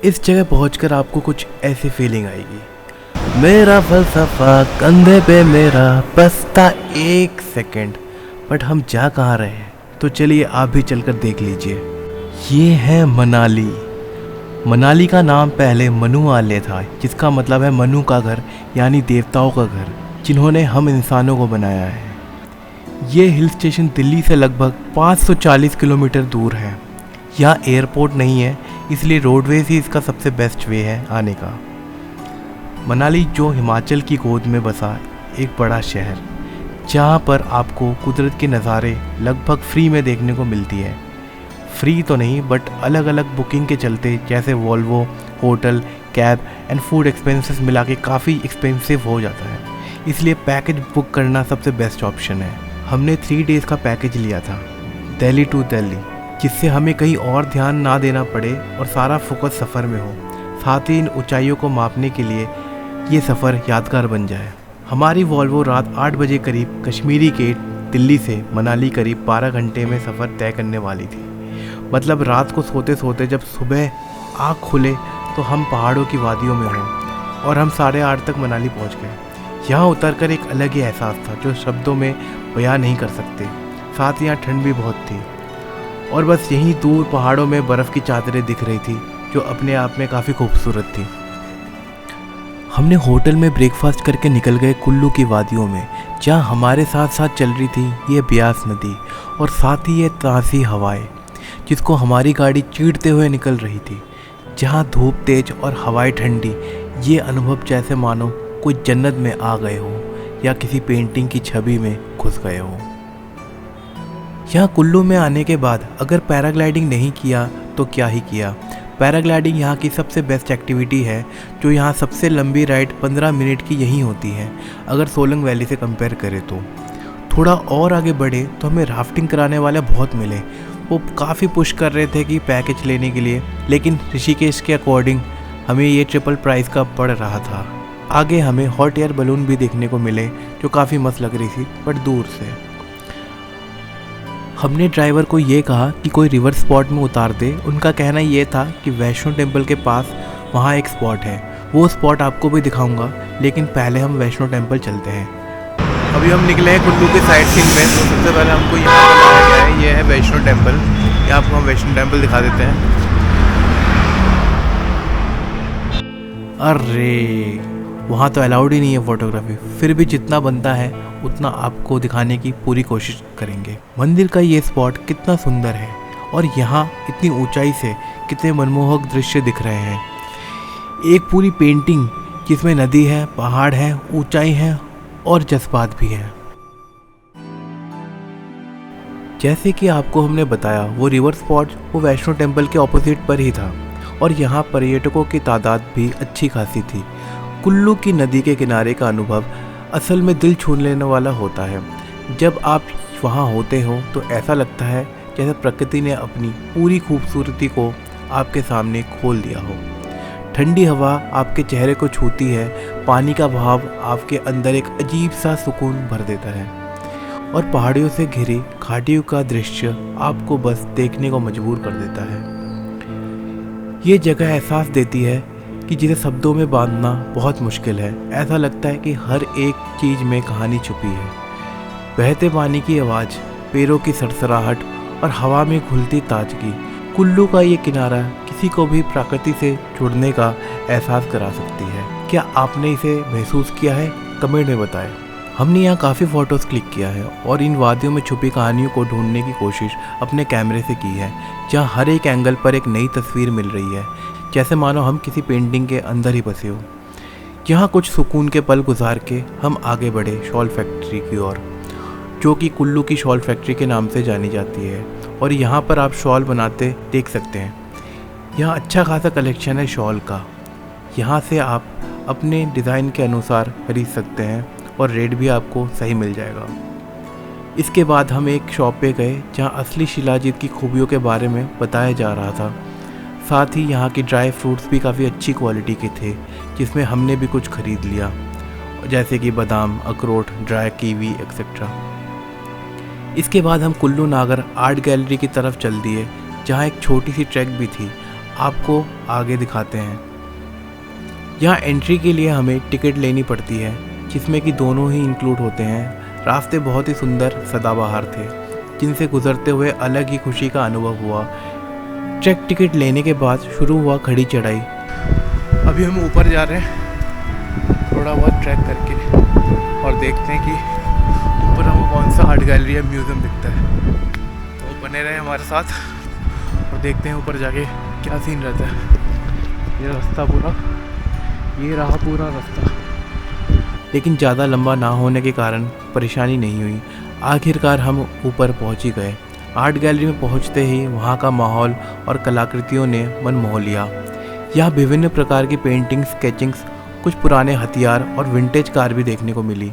इस जगह पहुंचकर आपको कुछ ऐसी फीलिंग आएगी, मेरा फलसफा कंधे पे मेरा, बसता एक सेकंड, बट हम जा कहाँ रहे हैं? तो चलिए आप भी चलकर देख लीजिए। ये है मनाली। मनाली का नाम पहले मनुआले था, जिसका मतलब है मनु का घर, यानी देवताओं का घर, जिन्होंने हम इंसानों को बनाया है। ये हिल स्टेशन दिल्ली से लगभग 540 किलोमीटर दूर है। यहाँ एयरपोर्ट नहीं है, इसलिए रोडवेज ही इसका सबसे बेस्ट वे है आने का। मनाली जो हिमाचल की गोद में बसा एक बड़ा शहर, जहाँ पर आपको कुदरत के नज़ारे लगभग फ्री में देखने को मिलती है। फ्री तो नहीं, बट अलग अलग बुकिंग के चलते, जैसे Volvo, hotel, cab and food expenses मिला के काफ़ी एक्सपेंसिव हो जाता है, इसलिए पैकेज बुक करना सबसे बेस्ट ऑप्शन है। हमने 3 डेज़ का पैकेज लिया था, दिल्ली टू दिल्ली, जिससे हमें कहीं और ध्यान ना देना पड़े और सारा फोकस सफ़र में हो। साथ ही इन ऊंचाइयों को मापने के लिए ये सफ़र यादगार बन जाए। हमारी वॉल्वो रात 8 बजे करीब कश्मीरी गेट दिल्ली से मनाली करीब 12 घंटे में सफ़र तय करने वाली थी। मतलब रात को सोते सोते जब सुबह आँख खुले तो हम पहाड़ों की वादियों में हों, और हम 8:30 तक मनाली पहुंच गए। यहाँ उतरकर एक अलग ही एहसास था जो शब्दों में बयां नहीं कर सकते। साथ ही यहाँ ठंड भी बहुत थी, और बस यहीं दूर पहाड़ों में बर्फ़ की चादरें दिख रही थी, जो अपने आप में काफ़ी खूबसूरत थी। हमने होटल में ब्रेकफास्ट करके निकल गए कुल्लू की वादियों में, जहाँ हमारे साथ साथ चल रही थी ये ब्यास नदी, और साथ ही ये ताज़ी हवाएं, जिसको हमारी गाड़ी चीरते हुए निकल रही थी। जहाँ धूप तेज और हवाएं ठंडी, ये अनुभव जैसे मानो कोई जन्नत में आ गए हो या किसी पेंटिंग की छवि में घुस गए हो। यहाँ कुल्लू में आने के बाद अगर पैराग्लाइडिंग नहीं किया तो क्या ही किया। पैराग्लाइडिंग यहाँ की सबसे बेस्ट एक्टिविटी है, जो यहाँ सबसे लंबी राइड 15 मिनट की यहीं होती है, अगर सोलंग वैली से कंपेयर करें तो। थोड़ा और आगे बढ़े तो हमें राफ्टिंग कराने वाले बहुत मिले। वो काफ़ी पुश कर रहे थे कि पैकेज लेने के लिए, लेकिन ऋषिकेश के अकॉर्डिंग हमें ये ट्रिपल प्राइस का पड़ रहा था। आगे हमें हॉट एयर बलून भी देखने को मिले, जो काफ़ी मस्त लग रही थी, बट दूर से। हमने ड्राइवर को ये कहा कि कोई रिवर स्पॉट में उतार दे। उनका कहना ये था कि वैष्णो टेम्पल के पास वहाँ एक स्पॉट है, वो स्पॉट आपको भी दिखाऊंगा, लेकिन पहले हम वैष्णो टेम्पल चलते हैं। अभी हम निकले हैं कुल्लू के साइट सीइंग में, तो सबसे पहले हमको यहाँ पर लाया गया है, ये है वैष्णो टेम्पल। यहाँ आपको हम वैष्णो टेम्पल दिखा देते हैं। अरे वहाँ तो अलाउड ही नहीं है फोटोग्राफी, फिर भी जितना बनता है उतना आपको दिखाने की पूरी कोशिश करेंगे। मंदिर का ये स्पॉट कितना सुंदर है, और यहाँ इतनी ऊंचाई से कितने मनमोहक दृश्य दिख रहे हैं। एक पूरी पेंटिंग जिसमें नदी है, पहाड़ है, ऊंचाई है और जज्बात भी है। जैसे कि आपको हमने बताया, वो रिवर स्पॉट वो वैष्णो टेम्पल के ऑपोजिट पर ही था, और यहाँ पर्यटकों की तादाद भी अच्छी खासी थी। कुल्लू की नदी के किनारे का अनुभव असल में दिल छू लेने वाला होता है। जब आप वहाँ होते हो तो ऐसा लगता है जैसे प्रकृति ने अपनी पूरी खूबसूरती को आपके सामने खोल दिया हो। ठंडी हवा आपके चेहरे को छूती है, पानी का बहाव आपके अंदर एक अजीब सा सुकून भर देता है, और पहाड़ियों से घिरी घाटियों का दृश्य आपको बस देखने को मजबूर कर देता है। ये जगह एहसास देती है कि जिसे शब्दों में बांधना बहुत मुश्किल है। ऐसा लगता है कि हर एक चीज़ में कहानी छुपी है। बहते पानी की आवाज़, पैरों की सरसराहट और हवा में घुलती ताजगी। कुल्लू का ये किनारा किसी को भी प्रकृति से जुड़ने का एहसास करा सकती है। क्या आपने इसे महसूस किया है? कमेंट में बताएं। हमने यहाँ काफ़ी फ़ोटोज़ क्लिक किया है और इन वादियों में छुपी कहानियों को ढूंढने की कोशिश अपने कैमरे से की है, जहाँ हर एक एंगल पर एक नई तस्वीर मिल रही है, जैसे मानो हम किसी पेंटिंग के अंदर ही बसे हो। यहाँ कुछ सुकून के पल गुजार के हम आगे बढ़े शॉल फैक्ट्री की ओर, जो कि कुल्लू की शॉल फैक्ट्री के नाम से जानी जाती है, और यहाँ पर आप शॉल बनाते देख सकते हैं। यहाँ अच्छा खासा कलेक्शन है शॉल का। यहाँ से आप अपने डिज़ाइन के अनुसार खरीद सकते हैं और रेट भी आपको सही मिल जाएगा। इसके बाद हम एक शॉप पे गए जहाँ असली शिलाजीत की खूबियों के बारे में बताया जा रहा था। साथ ही यहाँ के ड्राई फ्रूट्स भी काफ़ी अच्छी क्वालिटी के थे, जिसमें हमने भी कुछ खरीद लिया, जैसे कि बादाम, अखरोट, ड्राई कीवी एक्सेट्रा। इसके बाद हम कुल्लू नागर आर्ट गैलरी की तरफ चल दिए, जहाँ एक छोटी सी ट्रैक भी थी। आपको आगे दिखाते हैं। यहाँ एंट्री के लिए हमें टिकट लेनी पड़ती है, जिसमें कि दोनों ही इंक्लूड होते हैं। रास्ते बहुत ही सुंदर सदाबहार थे, जिनसे गुजरते हुए अलग ही खुशी का अनुभव हुआ। ट्रैक टिकट लेने के बाद शुरू हुआ खड़ी चढ़ाई। अभी हम ऊपर जा रहे हैं थोड़ा बहुत ट्रैक करके, और देखते हैं कि ऊपर हमको कौन सा आर्ट गैलरी या म्यूज़ियम दिखता है। तो बने रहे हमारे साथ और देखते हैं ऊपर जाके क्या सीन रहता है। ये रास्ता पूरा, ये रहा पूरा रास्ता, लेकिन ज़्यादा लंबा ना होने के कारण परेशानी नहीं हुई। आखिरकार हम ऊपर पहुंच ही गए। आर्ट गैलरी में पहुंचते ही वहां का माहौल और कलाकृतियों ने मन मोह लिया। यहाँ विभिन्न प्रकार की पेंटिंग्स, स्केचिंग्स, कुछ पुराने हथियार और विंटेज कार भी देखने को मिली।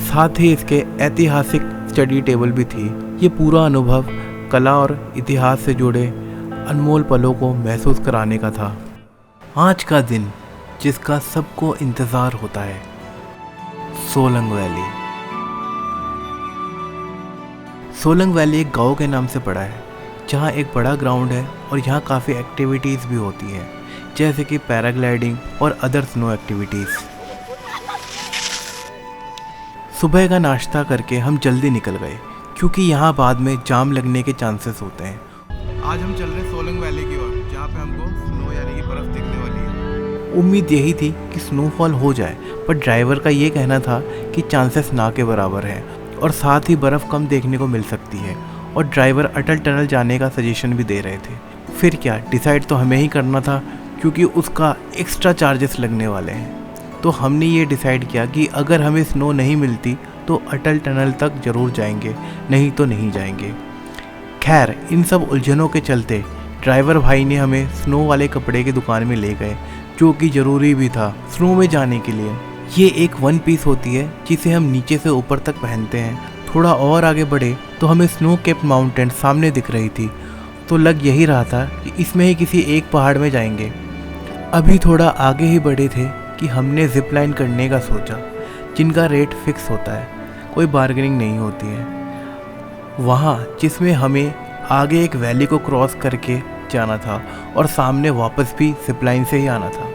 साथ ही इसके ऐतिहासिक स्टडी टेबल भी थी। ये पूरा अनुभव कला और इतिहास से जुड़े अनमोल पलों को महसूस कराने का था। आज का दिन जिसका सबको इंतज़ार होता है, सोलंग वैली। सोलंग वैली एक गांव के नाम से पड़ा है, जहां एक बड़ा ग्राउंड है और यहां काफ़ी एक्टिविटीज़ भी होती हैं, जैसे कि पैराग्लाइडिंग और अदर स्नो एक्टिविटीज़। सुबह का नाश्ता करके हम जल्दी निकल गए, क्योंकि यहाँ बाद में जाम लगने के चांसेस होते हैं। आज हम चल रहे हैं सोलंग वैली की ओर, जहाँ पे हमको स्नो यानी कि बर्फ़ दिखने वाली है। उम्मीद यही थी कि स्नोफॉल हो जाए, पर ड्राइवर का ये कहना था कि चांसेस ना के बराबर है और साथ ही बर्फ़ कम देखने को मिल सकती है, और ड्राइवर अटल टनल जाने का सजेशन भी दे रहे थे। फिर क्या, डिसाइड तो हमें ही करना था, क्योंकि उसका एक्स्ट्रा चार्जेस लगने वाले हैं। तो हमने ये डिसाइड किया कि अगर हमें स्नो नहीं मिलती तो अटल टनल तक ज़रूर जाएंगे, नहीं तो नहीं जाएंगे। खैर, इन सब उलझनों के चलते ड्राइवर भाई ने हमें स्नो वाले कपड़े की दुकान में ले गए, जो कि ज़रूरी भी था स्नो में जाने के लिए। ये एक वन पीस होती है, जिसे हम नीचे से ऊपर तक पहनते हैं। थोड़ा और आगे बढ़े तो हमें स्नो केप्ड माउंटेन सामने दिख रही थी, तो लग यही रहा था कि इसमें ही किसी एक पहाड़ में जाएंगे। अभी थोड़ा आगे ही बढ़े थे कि हमने जिप लाइन करने का सोचा, जिनका रेट फिक्स होता है, कोई बार्गेनिंग नहीं होती है। वहाँ जिसमें हमें आगे एक वैली को क्रॉस करके जाना था और सामने वापस भी जिप लाइन से ही आना था।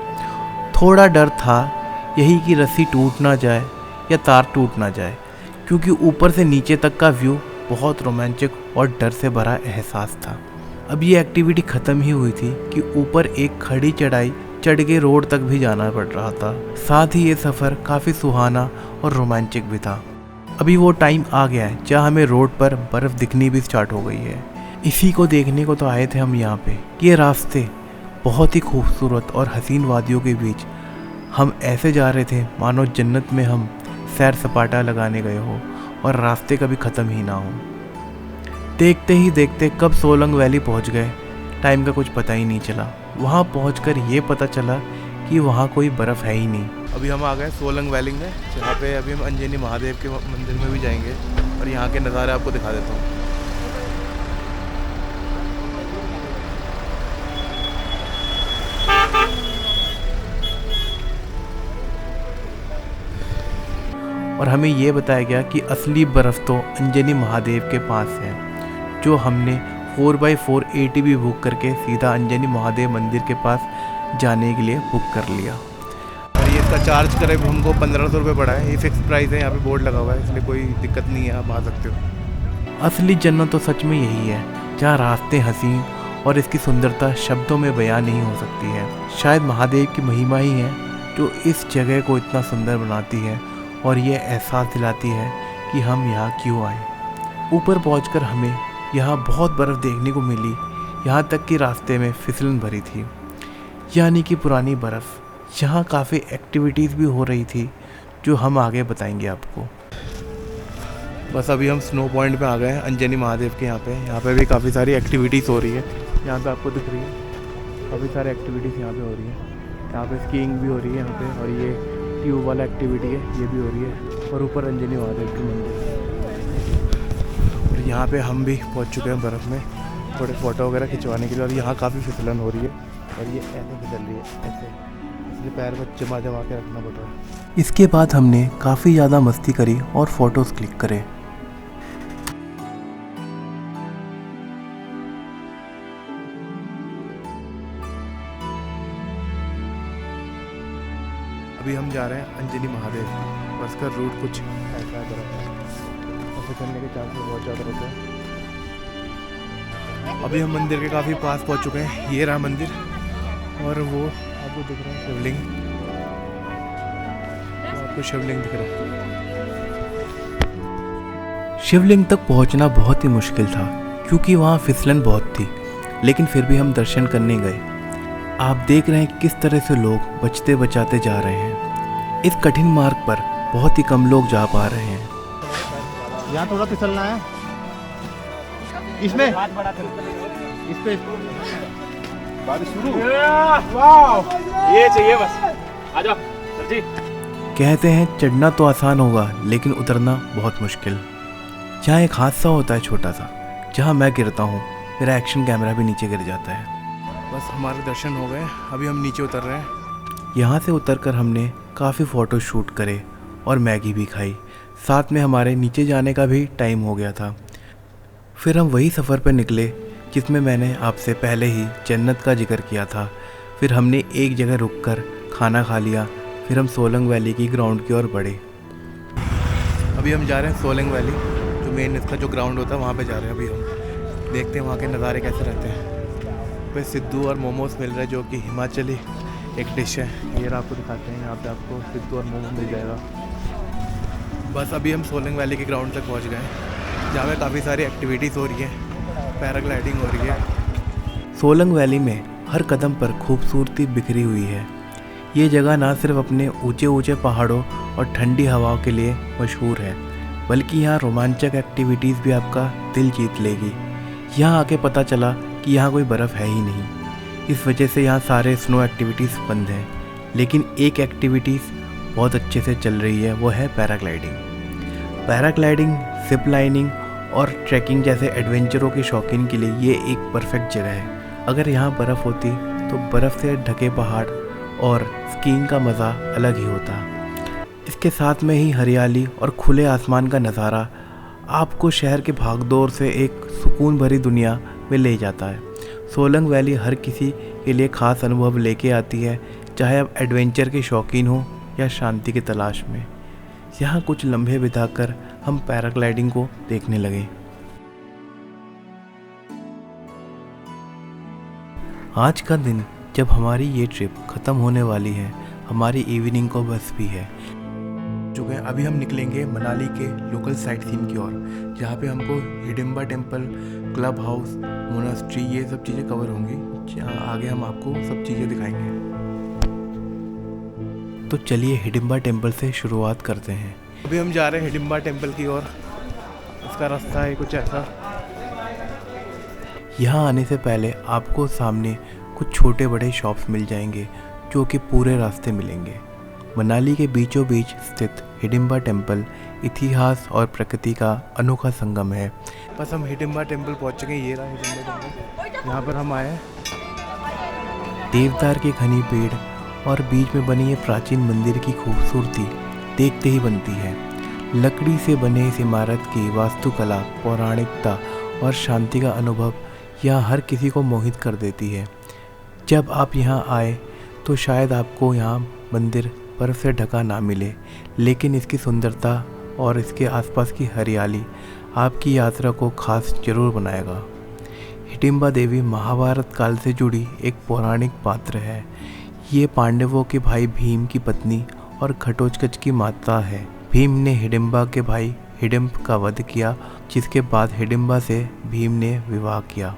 थोड़ा डर था यही कि रस्सी टूट ना जाए या तार टूट ना जाए, क्योंकि ऊपर से नीचे तक का व्यू बहुत रोमांचक और डर से भरा एहसास था। अब ये एक्टिविटी ख़त्म ही हुई थी कि ऊपर एक खड़ी चढ़ाई चढ़ के रोड तक भी जाना पड़ रहा था। साथ ही ये सफ़र काफ़ी सुहाना और रोमांचक भी था। अभी वो टाइम आ गया है जहाँ हमें रोड पर बर्फ़ दिखनी भी स्टार्ट हो गई है। इसी को देखने को तो आए थे हम यहाँ पे। ये रास्ते बहुत ही खूबसूरत और हसीन वादियों के बीच हम ऐसे जा रहे थे मानो जन्नत में हम सैर सपाटा लगाने गए हो और रास्ते कभी ख़त्म ही ना हो। देखते ही देखते कब सोलंग वैली पहुँच गए, टाइम का कुछ पता ही नहीं चला। वहाँ पहुंचकर ये पता चला कि वहाँ कोई बर्फ़ है ही नहीं। अभी हम आ गए सोलंग वैली में, जहाँ पे अभी हम अंजनी महादेव के मंदिर में भी जाएंगे और यहाँ के नज़ारे आपको दिखा देता हूँ। और हमें ये बताया गया कि असली बर्फ़ तो अंजनी महादेव के पास है, जो हमने 4x4 ATV बुक करके सीधा अंजनी महादेव मंदिर के पास जाने के लिए बुक कर लिया। और ये इसका चार्ज करीब हमको 1500 रुपये पड़ा है। ये फिक्स प्राइस है, यहाँ पे बोर्ड लगा हुआ है, इसलिए कोई दिक्कत नहीं है, आप आ सकते हो। असली जन्नत तो सच में यही है, जहाँ रास्ते हसीन और इसकी सुंदरता शब्दों में बयान नहीं हो सकती है। शायद महादेव की महिमा ही है जो इस जगह को इतना सुंदर बनाती है और ये एहसास दिलाती है कि हम यहाँ क्यों आए। ऊपर पहुँचकर हमें यहाँ बहुत बर्फ़ देखने को मिली, यहाँ तक कि रास्ते में फिसलन भरी थी, यानी कि पुरानी बर्फ़। यहाँ काफ़ी एक्टिविटीज़ भी हो रही थी, जो हम आगे बताएंगे आपको। बस अभी हम स्नो पॉइंट पे आ गए हैं अंजनी महादेव के। यहाँ पे भी काफ़ी सारी एक्टिविटीज़ हो रही है। यहाँ पे आपको दिख रही है काफ़ी सारी एक्टिविटीज़ यहाँ पे हो रही है। यहाँ पे स्कीइंग भी हो रही है यहाँ पे, और ये ट्यूब वाला एक्टिविटी है, ये भी हो रही है। और ऊपर अंजनी महादेव के मंदिर, और यहाँ पे हम भी पहुँच चुके हैं बर्फ़ में थोड़े फ़ोटो वगैरह खिंचवाने के लिए। और यहाँ काफ़ी फिसलन हो रही है, और ये ऐसे फिसल रही है, ऐसे, इसलिए पैर में जमा के रखना पड़ रहा है। इसके बाद हमने काफ़ी ज़्यादा मस्ती करी और फ़ोटोज़ क्लिक करे। अभी हम जा रहे हैं अंजनी महादेव। बस का रूट कुछ ऐसा है, ऐसे करने के चांसेस बहुत ज़्यादा होते हैं। अभी हम मंदिर के काफ़ी पास पहुंच चुके हैं। ये रहा मंदिर और वो आपको दिख रहा है शिवलिंग, आपको शिवलिंग दिख रहा है। शिवलिंग तक पहुंचना बहुत ही मुश्किल था क्योंकि वहाँ फिसलन बहुत थी, लेकिन फिर भी हम दर्शन करने गए। आप देख रहे हैं किस तरह से लोग बचते बचाते जा रहे हैं। इस कठिन मार्ग पर बहुत ही कम लोग जा पा रहे हैं। यहाँ थोड़ा फिसलना है, इसमें इस पे बारिश शुरू। ये चाहिए बस, आ जाओ सर जी। कहते हैं चढ़ना तो आसान होगा लेकिन उतरना बहुत मुश्किल। जहाँ एक हादसा होता है छोटा सा, जहाँ मैं गिरता हूँ, मेरा एक्शन कैमरा भी नीचे गिर जाता है। बस हमारे दर्शन हो गए, अभी हम नीचे उतर रहे हैं। यहाँ से उतरकर हमने काफ़ी फ़ोटो शूट करे और मैगी भी खाई। साथ में हमारे नीचे जाने का भी टाइम हो गया था। फिर हम वही सफ़र पर निकले जिसमें मैंने आपसे पहले ही जन्नत का जिक्र किया था। फिर हमने एक जगह रुककर खाना खा लिया। फिर हम सोलंग वैली की ग्राउंड की ओर बढ़े। अभी हम जा रहे हैं सोलंग वैली, जो मेन इसका जो ग्राउंड होता है वहाँ पे जा रहे हैं। अभी हम देखते हैं वहाँ के नज़ारे कैसे रहते हैं। पे सिद्धू और मोमोज मिल रहे हैं, जो कि हिमाचली एक डिश है। ये आपको दिखाते हैं, यहाँ पे आपको सिद्धू और मोमो मिल जाएगा। बस अभी हम सोलंग वैली के ग्राउंड तक पहुँच गए, जहाँ पे काफ़ी सारी एक्टिविटीज़ हो रही है, पैराग्लाइडिंग हो रही है। सोलंग वैली में हर कदम पर खूबसूरती बिखरी हुई है। ये जगह ना सिर्फ अपने ऊंचे ऊंचे पहाड़ों और ठंडी हवाओं के लिए मशहूर है, बल्कि यहाँ रोमांचक एक्टिविटीज़ भी आपका दिल जीत लेगी। यहाँ आके पता चला कि यहाँ कोई बर्फ़ है ही नहीं, इस वजह से यहाँ सारे स्नो एक्टिविटीज़ बंद हैं। लेकिन एक एक्टिविटीज़ बहुत अच्छे से चल रही है, वो है पैराग्लाइडिंग। पैराग्लाइडिंग, जिप लाइनिंग और ट्रैकिंग जैसे एडवेंचरों के शौकीन के लिए ये एक परफेक्ट जगह है। अगर यहाँ बर्फ़ होती तो बर्फ़ से ढके पहाड़ और स्कीइंग का मज़ा अलग ही होता। इसके साथ में ही हरियाली और खुले आसमान का नज़ारा आपको शहर के भागदौड़ से एक सुकून भरी दुनिया में ले जाता है। सोलंग वैली हर किसी के लिए ख़ास अनुभव लेके आती है, चाहे आप एडवेंचर के शौकीन हो या शांति की तलाश में। यहाँ कुछ लम्हे बिताकर हम पैराग्लाइडिंग को देखने लगे। आज का दिन जब हमारी ये ट्रिप ख़त्म होने वाली है, हमारी इवनिंग को बस भी है चुके हैं। अभी हम निकलेंगे मनाली के लोकल साइट सीन की ओर, जहाँ पे हमको Hidimba temple, club house, monastery, ये सब चीज़ें कवर होंगी। जहाँ आगे हम आपको सब चीज़ें दिखाएंगे। तो चलिए हिडिंबा टेम्पल से शुरुआत करते हैं। अभी हम जा रहे हैं हिडिंबा टेम्पल की ओर। इसका रास्ता है कुछ ऐसा। यहाँ आने से पहले आपको सामने कुछ छोटे बड़े शॉप्स मिल जाएंगे, जो कि पूरे रास्ते मिलेंगे। मनाली के बीचों बीच स्थित हिडिंबा टेम्पल इतिहास और प्रकृति का अनोखा संगम है। बस हम हिडिंबा टेम्पल पहुँच चुके हैं। ये रहा हिडिंबा टेम्पल, यहाँ पर हम आए। देवदार के घनी पेड़ और बीच में बनी ये प्राचीन मंदिर की खूबसूरती देखते ही बनती है। लकड़ी से बने इस इमारत की वास्तुकला, पौराणिकता और शांति का अनुभव यहाँ हर किसी को मोहित कर देती है। जब आप यहाँ आए तो शायद आपको यहाँ मंदिर बर्फ़ से ढका ना मिले, लेकिन इसकी सुंदरता और इसके आसपास की हरियाली आपकी यात्रा को खास जरूर बनाएगा। हिडिंबा देवी महाभारत काल से जुड़ी एक पौराणिक पात्र है। ये पांडवों के भाई भीम की पत्नी और घटोत्कच की माता है। भीम ने हिडिंबा के भाई हिडिंब का वध किया, जिसके बाद हिडिंबा से भीम ने विवाह किया।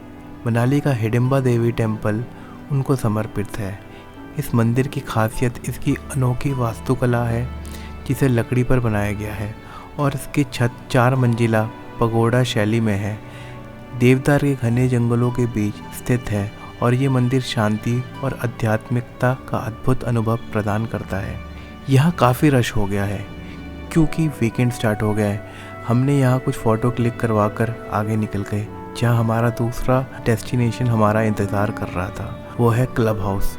मनाली का हिडिंबा देवी टेम्पल उनको समर्पित है। इस मंदिर की खासियत इसकी अनोखी वास्तुकला है, जिसे लकड़ी पर बनाया गया है और इसकी छत 4 मंजिला पगोडा शैली में है। देवदार के घने जंगलों के बीच स्थित है और ये मंदिर शांति और आध्यात्मिकता का अद्भुत अनुभव प्रदान करता है। यहाँ काफ़ी रश हो गया है क्योंकि वीकेंड स्टार्ट हो गया है। हमने यहाँ कुछ फ़ोटो क्लिक करवा कर आगे निकल गए, जहाँ हमारा दूसरा डेस्टिनेशन हमारा इंतज़ार कर रहा था, वो है क्लब हाउस।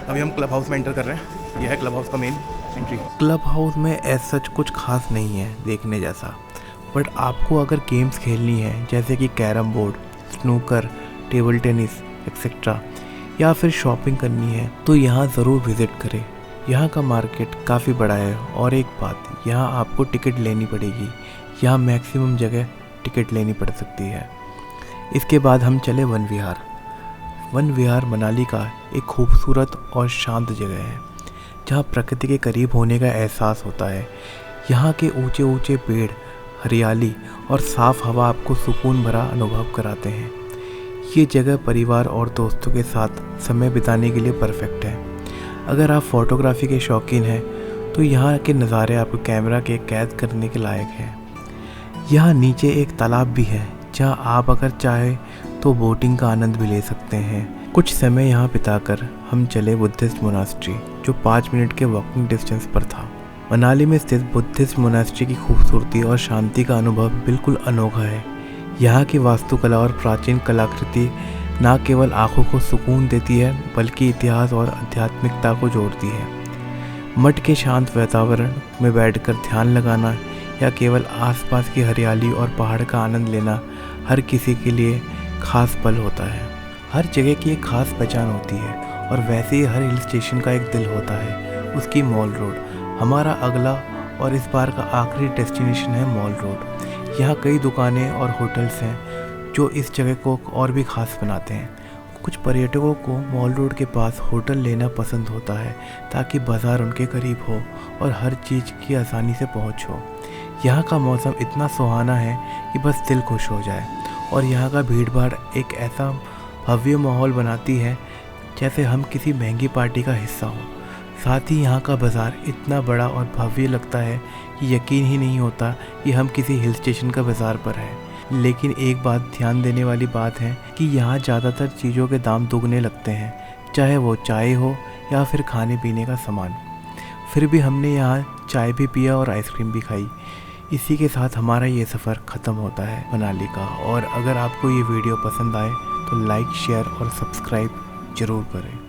अभी हम क्लब हाउस में एंटर कर रहे हैं। यह है क्लब हाउस का मेन एंट्री। क्लब हाउस में एज सच कुछ खास नहीं है देखने जैसा, बट आपको अगर गेम्स खेलनी है जैसे कि carrom board, snooker, table tennis etcetera, या फिर शॉपिंग करनी है तो यहाँ ज़रूर विज़िट करें। यहाँ का मार्केट काफ़ी बड़ा है और एक बात, यहाँ आपको टिकट लेनी पड़ेगी। यहाँ मैक्सिमम जगह टिकट लेनी पड़ सकती है। इसके बाद हम चले वन विहार। वन विहार मनाली का एक खूबसूरत और शांत जगह है जहाँ प्रकृति के करीब होने का एहसास होता है। यहाँ के ऊंचे ऊंचे पेड़, हरियाली और साफ़ हवा आपको सुकून भरा अनुभव कराते हैं। ये जगह परिवार और दोस्तों के साथ समय बिताने के लिए परफेक्ट है। अगर आप फोटोग्राफी के शौकीन हैं तो यहाँ के नज़ारे आपको कैमरा के कैद करने के लायक हैं। यहाँ नीचे एक तालाब भी है जहाँ आप अगर चाहे तो बोटिंग का आनंद भी ले सकते हैं। कुछ समय यहाँ बिताकर हम चले बुद्धिस्ट मोनास्ट्री जो 5 मिनट के वॉकिंग डिस्टेंस पर था। मनाली में स्थित बुद्धिस्ट मोनास्ट्री की खूबसूरती और शांति का अनुभव बिल्कुल अनोखा है। यहाँ की वास्तुकला और प्राचीन कलाकृति न केवल आँखों को सुकून देती है बल्कि इतिहास और आध्यात्मिकता को जोड़ती है। मठ के शांत वातावरण में बैठकर ध्यान लगाना या केवल आसपास की हरियाली और पहाड़ का आनंद लेना हर किसी के लिए खास पल होता है। हर जगह की एक खास पहचान होती है और वैसे ही हर हिल स्टेशन का एक दिल होता है, उसकी मॉल रोड। हमारा अगला और इस बार का आखिरी डेस्टिनेशन है मॉल रोड। यहाँ कई दुकानें और होटल्स हैं जो इस जगह को और भी ख़ास बनाते हैं। कुछ पर्यटकों को मॉल रोड के पास होटल लेना पसंद होता है ताकि बाज़ार उनके करीब हो और हर चीज़ की आसानी से पहुंच हो। यहाँ का मौसम इतना सुहाना है कि बस दिल खुश हो जाए और यहाँ का भीड़ भाड़ एक ऐसा भव्य माहौल बनाती है जैसे हम किसी महंगी पार्टी का हिस्सा हो। साथ ही यहाँ का बाज़ार इतना बड़ा और भव्य लगता है कि यकीन ही नहीं होता कि हम किसी हिल स्टेशन का बाज़ार पर हैं। लेकिन एक बात ध्यान देने वाली बात है कि यहाँ ज़्यादातर चीज़ों के दाम दुगने लगते हैं, चाहे वो चाय हो या फिर खाने पीने का सामान। फिर भी हमने यहाँ चाय भी पिया और आइसक्रीम भी खाई। इसी के साथ हमारा ये सफ़र ख़त्म होता है मनाली का। और अगर आपको ये वीडियो पसंद आए तो लाइक, शेयर और सब्सक्राइब ज़रूर करें।